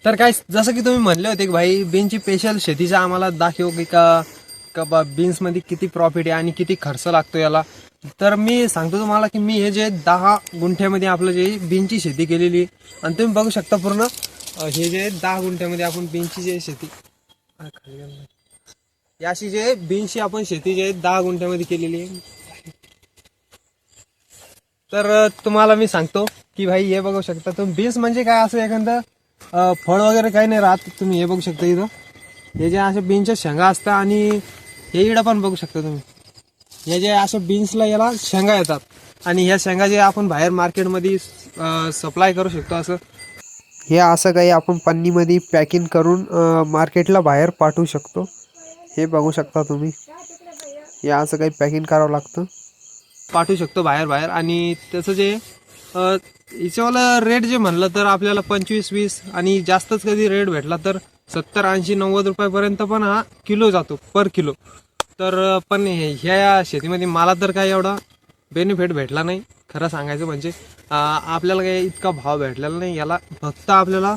तर काय जसं की तुम्ही म्हणले होते की भाई बीनची स्पेशल शेतीचा आम्हाला दाखव की का बीन्स मध्ये किती प्रॉफिट आहे आणि किती खर्च लागतो याला. तर मी सांगतो तुम्हाला की मी हे जे 10 गुंठ्यामध्ये आपलं जे बीनची शेती केलेली आहे आणि तुम्ही बघू शकता पूर्ण हे जे 10 गुंठ्यामध्ये आपण बीनची जे शेती याशी जे बीनची आपण शेती जे 10 गुंठ्यामध्ये केलेली आहे. तर तुम्हाला मी सांगतो की भाई हे बघू शकता तुम्ही बीन्स म्हणजे काय असं एखादं फळ वगैरे काही नाही राहत. तुम्ही हे बघू शकता इथं हे जे अशा बीन्सच्या शेंगा असतात आणि हे इकडं पण बघू शकता तुम्ही हे जे अशा बीन्सला याला शेंगा येतात आणि ह्या शेंगा जे आपण बाहेर मार्केटमध्ये सप्लाय करू शकतो. असं हे असं काही आपण पन्नीमध्ये पॅकिंग करून मार्केटला बाहेर पाठवू शकतो. हे बघू शकता तुम्ही हे असं काही पॅकिंग करावं लागतं पाठवू शकतो बाहेर आणि त्याचं जे याच्यावाला रेट जे म्हणलं तर आपल्याला 25-20 आणि जास्तच कधी रेट भेटला तर 70-80-90 रुपयापर्यंत पण हा किलो जातो पर किलो. तर पण ह्या शेतीमध्ये मला तर काही एवढा बेनिफिट भेटला नाही खरं सांगायचं म्हणजे. आपल्याला काही इतका भाव भेटलेला नाही याला. फक्त आपल्याला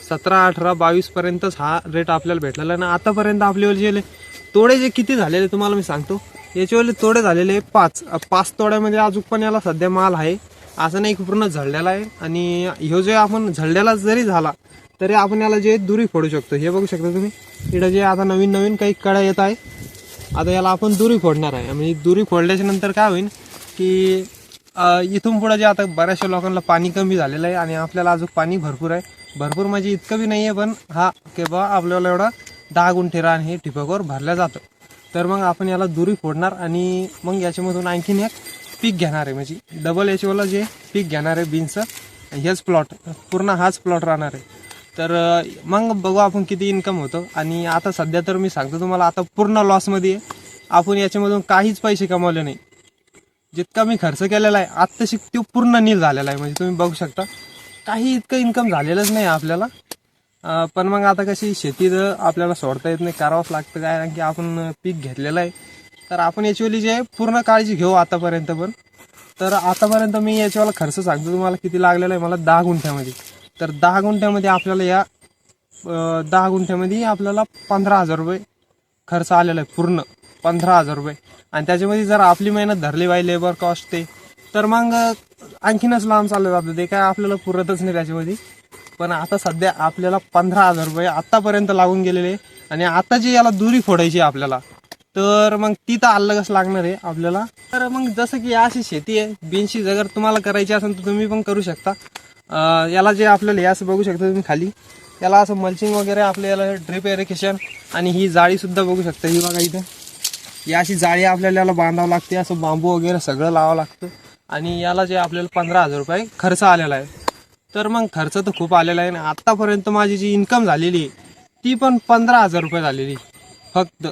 17-18-22 पर्यंतच हा रेट आपल्याला भेटलेला आहे. आणि आतापर्यंत आपल्यावर जे तोडे जे किती झालेले तुम्हाला मी सांगतो. याच्यावाले तोडे झालेले 5 तोड्यामध्ये अजून पण याला सध्या माल आहे. असं नाही की पूर्ण झडलेला आहे. आणि ह्यो जे आपण झडलेला जरी झाला तरी आपण याला जे दुरी फोडू शकतो. हे बघू शकता तुम्ही इकडे जे आता नवीन काही कड्या येत आहे. आता याला आपण दुरी फोडणार आहे. म्हणजे दुरी फोडल्याच्या नंतर काय होईल की इथून पुढे जे आता बऱ्याचशा लोकांना पाणी कमी झालेलं आहे आणि आपल्याला अजून पाणी भरपूर आहे. भरपूर म्हणजे इतकं बी नाही आहे पण हा की बा आपल्याला एवढा 10 गुंठे रान हे ठिबकवर भरल्या जातं. तर मग आपण याला दुरी फोडणार आणि मग याच्यामधून आणखीन एक पीक घेणार आहे. म्हणजे डबल याच्यावाला जे पीक घेणार आहे बीन्सचं हेच प्लॉट पूर्ण हाच प्लॉट राहणार आहे. तर मग बघू आपण किती इन्कम होतं. आणि आता सध्या तर मी सांगतो तुम्हाला आता पूर्ण लॉसमध्ये आहे. आपण याच्यामधून काहीच पैसे कमावले नाही. जितका मी खर्च केलेला आहे आत्ताशी तो पूर्ण नील झालेला आहे. म्हणजे तुम्ही बघू शकता काही इतकं इन्कम झालेलंच नाही आपल्याला. पण मग आता कशी शेती आपल्याला सोडता येत नाही करावंच लागतं कारण की आपण पीक घेतलेलं आहे. तर आपण याच्यावाली जे पूर्ण काळजी घेऊ आतापर्यंत पण. तर आतापर्यंत मी याच्यावाला खर्च सांगतो तुम्हाला किती लागलेला आहे मला 10 गुंठ्यामध्ये. तर 10 गुंठ्यामध्ये आपल्याला या 10 गुंठ्यामध्ये आपल्याला 15,000 रुपये खर्च आलेला आहे पूर्ण 15,000 रुपये. आणि त्याच्यामध्ये जर आपली मेहनत धरली बाई लेबर कॉस्ट ते तर मग आणखीनच लांब चाललं जातं. ते काय आपल्याला पुरतच नाही त्याच्यामध्ये. पण आता सध्या आपल्याला 15,000 रुपये आतापर्यंत लागून गेलेले. आणि आता जी याला दुरी फोडायची आपल्याला तर मग ती तर अलगच लागणार आहे आपल्याला. तर मग जसं की अशी शेती आहे बीन्सची जर तुम्हाला करायची असेल तर तुम्ही पण करू शकता. याला जे आपल्याला हे असं बघू शकता तुम्ही खाली याला असं मल्चिंग वगैरे आपल्याला ड्रिप इरिगेशन आणि ही जाळी सुद्धा बघू शकता. ही बघा इथं ही अशी जाळी आपल्याला याला बांधावं लागते. असं बांबू वगैरे सगळं लावावं लागतं. आणि याला जे आपल्याला 15,000 रुपये खर्च आलेला आहे. तर मग खर्च तर खूप आलेला आहे. आणि आत्तापर्यंत माझी जी इन्कम झालेली आहे ती पण 15,000 रुपये झालेली फक्त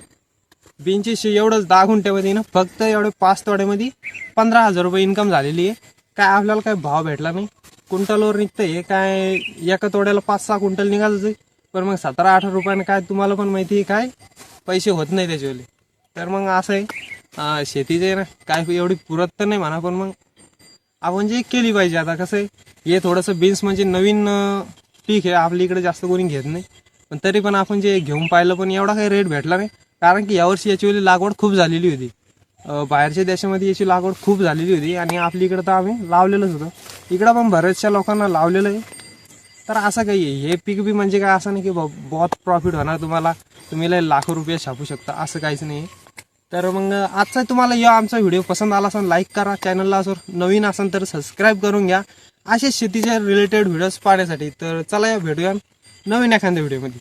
बीनची एवढंच 10 गुंठ्यामध्ये ना फक्त एवढे 5 तोड्यामध्ये 15,000 रुपये इन्कम झालेली आहे. काय आपल्याला काय भाव भेटला नाही. क्विंटलवर निघतं हे काय एका तोड्याला 5-6 क्विंटल निघायचं. पण मग 17-18 रुपयानं काय तुम्हाला पण माहिती आहे काय पैसे होत नाही त्याच्यावाले. तर मग असं आहे शेतीचे ना काय एवढी पुरत तर नाही म्हणा. पण मग आपण जे केली पाहिजे. आता कसं आहे हे थोडंसं बीन्स म्हणजे नवीन पीक आहे आपल्या इकडे जास्त कोणी घेत नाही. पण तरी पण आपण जे घेऊन पाहिलं पण एवढा काही रेट भेटला नाही. कारण की यावर्षी याची लागवड खूप झालेली होती. बाहेरच्या देशामध्ये याची लागवड खूप झालेली होती आणि आपल्या इकडं तर आम्ही लावलेलंच होतं. इकडं पण बऱ्याचशा लोकांना लावलेलं आहे. तर असं काही आहे हे पीक बी म्हणजे काय असं नाही की बहुत प्रॉफिट होणार तुम्हाला तुम्ही लाखो रुपये छापू शकता असं काहीच नाही. तर मग आजचा तुम्हाला या आमचा व्हिडिओ पसंत आला असेल लाईक करा. चॅनलला जर नवीन असेल तर सबस्क्राईब करून घ्या असे शेतीच्या रिलेटेड व्हिडिओज पाहण्यासाठी. तर चला या भेटूया नवीन एखाद्या व्हिडिओमध्ये.